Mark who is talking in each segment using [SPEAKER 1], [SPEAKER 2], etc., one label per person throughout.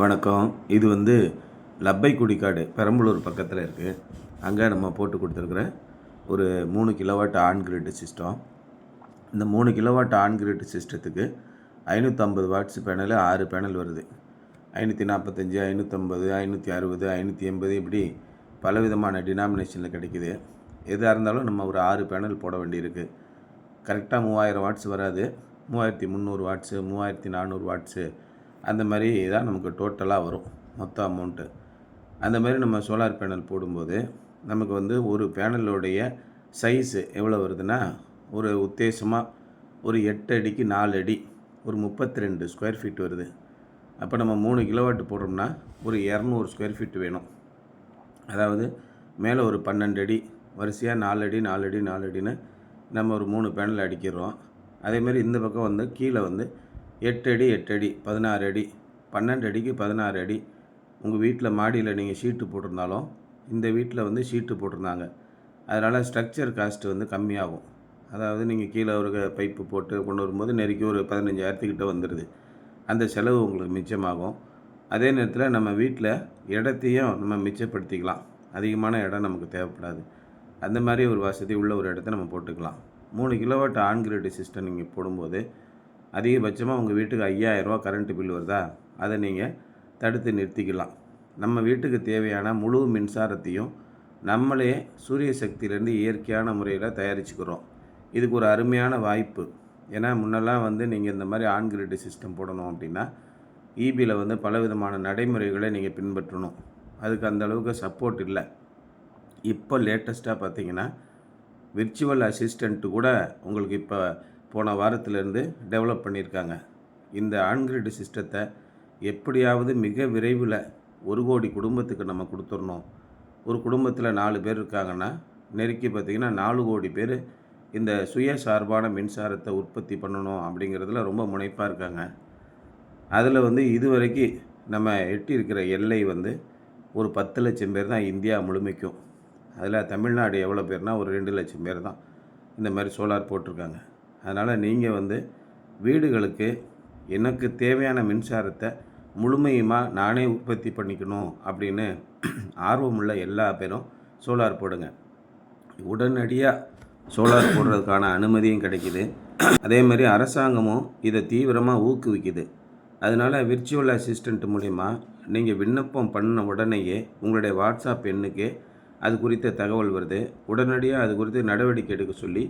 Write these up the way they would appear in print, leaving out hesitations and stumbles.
[SPEAKER 1] வணக்கம். இது லப்பைக்குடி காடு பெரம்பலூர் பக்கத்தில் இருக்குது. அங்கே நம்ம போட்டு கொடுத்துருக்குற ஒரு 3 கிலோவாட் ஆன் கிரிட் சிஸ்டம். இந்த 3 கிலோவாட் ஆன் கிரிட் சிஸ்டத்துக்கு 550 வாட்ஸ் பேனல் 6 பேனல் வருது. 545, 550, 560, 580 இப்படி பலவிதமான டினாமினேஷனில் கிடைக்குது. எதாக இருந்தாலும் நம்ம ஒரு 6 பேனல் போட வேண்டியிருக்கு. கரெக்டாக 3000 வாட்ஸ் வராது. 3300 வாட்ஸு, 3400 வாட்ஸு அந்த மாதிரி தான் நமக்கு டோட்டலாக வரும் மொத்த அமௌண்ட்டு. அந்த மாதிரி நம்ம சோலார் பேனல் போடும்போது நமக்கு ஒரு பேனலோடைய சைஸு எவ்வளோ வருதுன்னா, ஒரு உத்தேசமாக ஒரு 8 அடிக்கு 4 அடி, ஒரு 32 ஸ்கொயர் ஃபீட் வருது. அப்போ நம்ம 3 கிலோவாட் போடுறோம்னா ஒரு 200 ஸ்கொயர் ஃபீட் வேணும். அதாவது மேலே ஒரு 12 அடி வரிசையாக 4 அடி 4 அடி 4 அடின்னு நம்ம ஒரு 3 பேனல் அடிக்கிறோம். அதேமாதிரி இந்த பக்கம் கீழே 8 அடி 8 அடி 16 அடி 12 அடிக்கு 16 அடி. உங்கள் வீட்டில் மாடியில் நீங்கள் ஷீட்டு போட்டிருந்தாலும் இந்த வீட்டில் ஷீட்டு போட்டிருந்தாங்க. அதனால் ஸ்ட்ரக்சர் காஸ்ட்டு கம்மியாகும். அதாவது நீங்கள் கீழே ஒரு பைப்பு போட்டு கொண்டு வரும்போது நெருக்கி ஒரு 15,000 வந்துடுது. அந்த செலவு உங்களுக்கு மிச்சமாகும். அதே நேரத்தில் நம்ம வீட்டில் இடத்தையும் நம்ம மிச்சப்படுத்திக்கலாம். அதிகமான இடம் நமக்கு தேவைப்படாது. அந்த மாதிரி ஒரு வசதி உள்ள ஒரு இடத்த நம்ம போட்டுக்கலாம். 3 கிலோவாட் ஆன் கிரிட் சிஸ்டம் நீங்கள் போடும்போது அதிகபட்சமாக உங்கள் வீட்டுக்கு 5000 ரூபா கரண்ட்டு பில் வருதா, அதை நீங்கள் தடுத்து நிறுத்திக்கலாம். நம்ம வீட்டுக்கு தேவையான முழு மின்சாரத்தையும் நம்மளே சூரிய சக்தியிலேருந்து இயற்கையான முறையில் தயாரிச்சுக்கிறோம். இதுக்கு ஒரு அருமையான வாய்ப்பு. ஏன்னா முன்னெல்லாம் நீங்கள் இந்த மாதிரி ஆன் கிரிட் சிஸ்டம் போடணும் அப்படின்னா ஈபியில் பலவிதமான நடைமுறைகளை நீங்கள் பின்பற்றணும். அதுக்கு அந்த அளவுக்கு சப்போர்ட் இல்லை. இப்போ லேட்டஸ்ட்டாக பார்த்தீங்கன்னா விர்ச்சுவல் அசிஸ்டண்ட்டு கூட உங்களுக்கு இப்போ போன வாரத்திலேருந்து டெவலப் பண்ணியிருக்காங்க. இந்த ஆன்கிரிட் சிஸ்டத்தை எப்படியாவது மிக விரைவில் 1 கோடி குடும்பத்துக்கு நம்ம கொடுத்துடணும். ஒரு குடும்பத்தில் 4 பேர் இருக்காங்கன்னா நெருக்கி பார்த்திங்கன்னா 4 கோடி பேர் இந்த சுயசார்பான மின்சாரத்தை உற்பத்தி பண்ணணும் அப்படிங்கிறதுல ரொம்ப முனைப்பாக இருக்காங்க. அதில் இதுவரைக்கும் நம்ம எட்டியிருக்கிற எல்லை ஒரு 10 லட்சம் பேர் தான் இந்தியா முழுமைக்கும். அதில் தமிழ்நாடு எவ்வளோ பேர்னா ஒரு 2 லட்சம் பேர் தான் இந்த மாதிரி சோலார் போட்டிருக்காங்க. அதனால் நீங்கள் வீடுகளுக்கு எனக்கு தேவையான மின்சாரத்தை முழுமையுமாக நானே உற்பத்தி பண்ணிக்கணும் அப்படின்னு ஆர்வமுள்ள எல்லா பேரும் சோலார் போடுங்க. உடனடியாக சோலார் போடுறதுக்கான அனுமதியும் கிடைக்கிது. அதே மாதிரி அரசாங்கமும் இதை தீவிரமாக ஊக்குவிக்குது. அதனால் விர்ச்சுவல் அசிஸ்டண்ட் மூலிமா நீங்கள் விண்ணப்பம் பண்ண உடனேயே உங்களுடைய வாட்ஸ்அப் எண்ணுக்கு அது குறித்த தகவல் வருது. உடனடியாக அது குறித்து நடவடிக்கை எடுக்க சொல்லி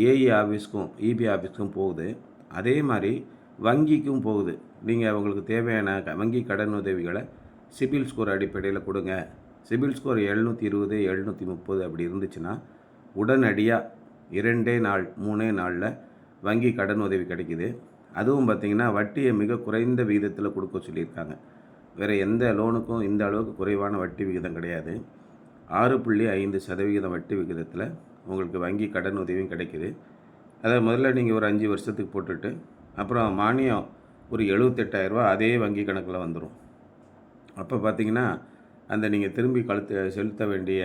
[SPEAKER 1] ஏஇ ஆஃபீஸ்க்கும் இபி ஆஃபீஸ்க்கும் போகுது. அதே மாதிரி வங்கிக்கும் போகுது. நீங்கள் அவங்களுக்கு தேவையான வங்கி கடன் உதவிகளை சிபில் ஸ்கோர் அடிப்படையில் கொடுங்க. சிபில் ஸ்கோர் 720 730 அப்படி இருந்துச்சுன்னா உடனடியாக 2 நாள் 3 நாளில் வங்கி கடன் உதவி கிடைக்கிது. அதுவும் பார்த்திங்கன்னா வட்டியை மிக குறைந்த விகிதத்தில் கொடுக்க சொல்லியிருக்காங்க. வேறு எந்த லோனுக்கும் இந்த அளவுக்கு குறைவான வட்டி விகிதம் கிடையாது. 6.5% வட்டி விகிதத்தில் உங்களுக்கு வங்கி கடன் உதவியும் கிடைக்கிது. அதை முதல்ல நீங்கள் ஒரு 5 வருஷத்துக்கு போட்டுட்டு அப்புறம் மானியம் ஒரு 78,000 ரூபா அதே வங்கி கணக்கில் வந்துடும். அப்போ பார்த்திங்கன்னா அந்த நீங்கள் திரும்பி செலுத்த வேண்டிய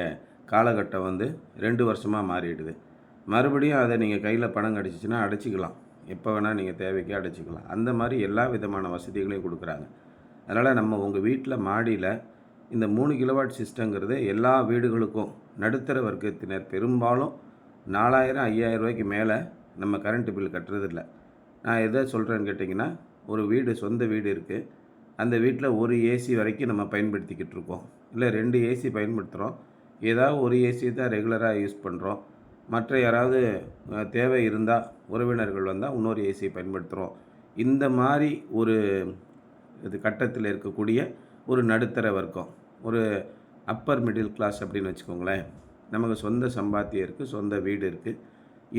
[SPEAKER 1] காலகட்டம் 2 வருஷமாக மாறிடுது. மறுபடியும் அதை நீங்கள் கையில் பணம் கிடச்சிச்சின்னா அடைச்சிக்கலாம். எப்போ வேணால் நீங்கள் தேவைக்கு அடைச்சிக்கலாம். அந்த மாதிரி எல்லா விதமான வசதிகளையும் கொடுக்குறாங்க. அதனால் நம்ம உங்கள் வீட்டில் மாடியில் இந்த 3 கிலோவாட் சிஸ்டங்கிறது எல்லா வீடுகளுக்கும் நடுத்தர வர்க்கத்தினர் பெரும்பாலும் 4000 5000 ரூபாய்க்கு மேலே நம்ம கரண்ட்டு பில் கட்டுறதில்ல. நான் எதை சொல்கிறேன்னு கேட்டிங்கன்னா, ஒரு வீடு சொந்த வீடு இருக்குது. அந்த வீட்டில் ஒரு ஏசி வரைக்கும் நம்ம பயன்படுத்திக்கிட்டு இருக்கோம். இல்லை 2 ஏசி பயன்படுத்துகிறோம். ஏதாவது ஒரு ஏசி தான் ரெகுலராக யூஸ் பண்ணுறோம். மற்ற யாராவது தேவை இருந்தால் உறவினர்கள் வந்தால் இன்னொரு ஏசியை பயன்படுத்துகிறோம். இந்த மாதிரி ஒரு கட்டத்தில் இருக்கக்கூடிய ஒரு நடுத்தர வர்க்கம், ஒரு அப்பர் மிடில் கிளாஸ் அப்படின்னு வச்சுக்கோங்களேன். நமக்கு சொந்த சம்பாத்தியம் இருக்குது, சொந்த வீடு இருக்குது.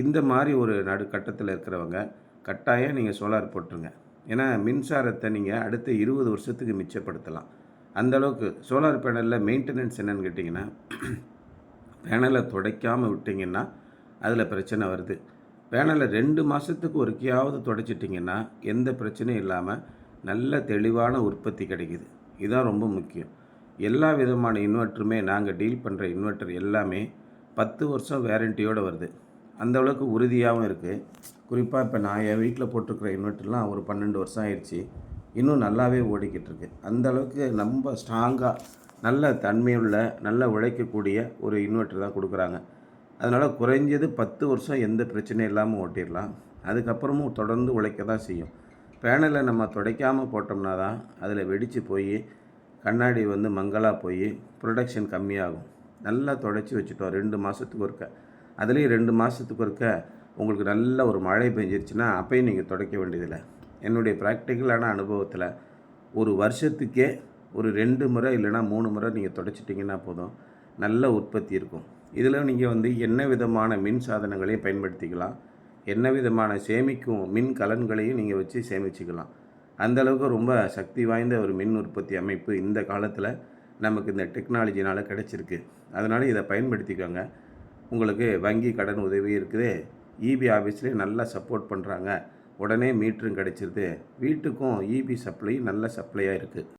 [SPEAKER 1] இந்த மாதிரி ஒரு கட்டத்தில் இருக்கிறவங்க கட்டாயம் நீங்கள் சோலார் போட்டுருங்க. ஏன்னா மின்சாரத்தை நீங்கள் அடுத்த 20 வருஷத்துக்கு மிச்சப்படுத்தலாம். அந்தளவுக்கு சோலார் பேனலில் மெயின்டெனன்ஸ் என்னென்னு கேட்டிங்கன்னா, பேனலை துடைக்காமல் விட்டிங்கன்னா அதில் பிரச்சனை வருது. பேனலை 2 மாதத்துக்கு ஒருக்கையாவது துடைச்சிட்டிங்கன்னா எந்த பிரச்சனையும் இல்லாமல் நல்ல தெளிவான உற்பத்தி கிடைக்கிது. இதுதான் ரொம்ப முக்கியம். எல்லா விதமான இன்வெர்ட்டருமே நாங்கள் டீல் பண்ணுற இன்வெர்ட்டர் எல்லாமே 10 வருஷம் வேரண்டியோடு வருது. அந்தளவுக்கு உறுதியாகவும் இருக்குது. குறிப்பாக இப்போ நான் என் வீட்டில் போட்டிருக்கிற இன்வெர்ட்டர்லாம் ஒரு 12 வருஷம் ஆயிடுச்சு. இன்னும் நல்லாவே ஓடிக்கிட்டு இருக்கு. அந்த அளவுக்கு ரொம்ப ஸ்ட்ராங்காக நல்ல தன்மையுள்ள நல்ல உழைக்கக்கூடிய ஒரு இன்வெர்ட்டர் தான் கொடுக்குறாங்க. அதனால் குறைஞ்சது 10 வருஷம் எந்த பிரச்சனையும் இல்லாமல் ஓட்டிடலாம். அதுக்கப்புறமும் தொடர்ந்து உழைக்க தான் செய்யும். பேனலை நம்ம துடைக்காமல் போட்டோம்னா தான் அதில் வெடித்து போய் கண்ணாடி மங்கலாக போய் ப்ரொடக்ஷன் கம்மியாகும். நல்லா துடைச்சி வச்சுட்டோம் 2 மாதத்துக்கு ஒருக்க. அதுலேயும் 2 மாதத்துக்கு ஒருக்க உங்களுக்கு நல்ல ஒரு மழை பெஞ்சிருச்சுன்னா அப்பயும் நீங்கள் துடைக்க வேண்டியதில்லை. என்னுடைய ப்ராக்டிக்கலான அனுபவத்தில் ஒரு வருஷத்துக்கே ஒரு 2 முறை இல்லைனா 3 முறை நீங்கள் துடைச்சிட்டிங்கன்னா போதும், நல்ல உற்பத்தி இருக்கும். இதில் நீங்கள் என்ன விதமான மின் சாதனங்களையும் பயன்படுத்திக்கலாம், என்ன விதமான சேமிக்கும் மின் கலன்களையும் நீங்கள் வச்சு சேமிச்சுக்கலாம். அந்தளவுக்கு ரொம்ப சக்தி வாய்ந்த ஒரு மின் உற்பத்தி அமைப்பு இந்த காலத்தில் நமக்கு இந்த டெக்னாலஜினால் கிடச்சிருக்கு. அதனால் இதை பயன்படுத்திக்கோங்க. உங்களுக்கு வங்கி கடன் உதவி இருக்குது. இபி ஆஃபீஸ்லேயே நல்லா சப்போர்ட் பண்ணுறாங்க. உடனே மீட்டரும் கிடச்சிருது. வீட்டுக்கும் இபி சப்ளை நல்ல சப்ளையாக இருக்குது.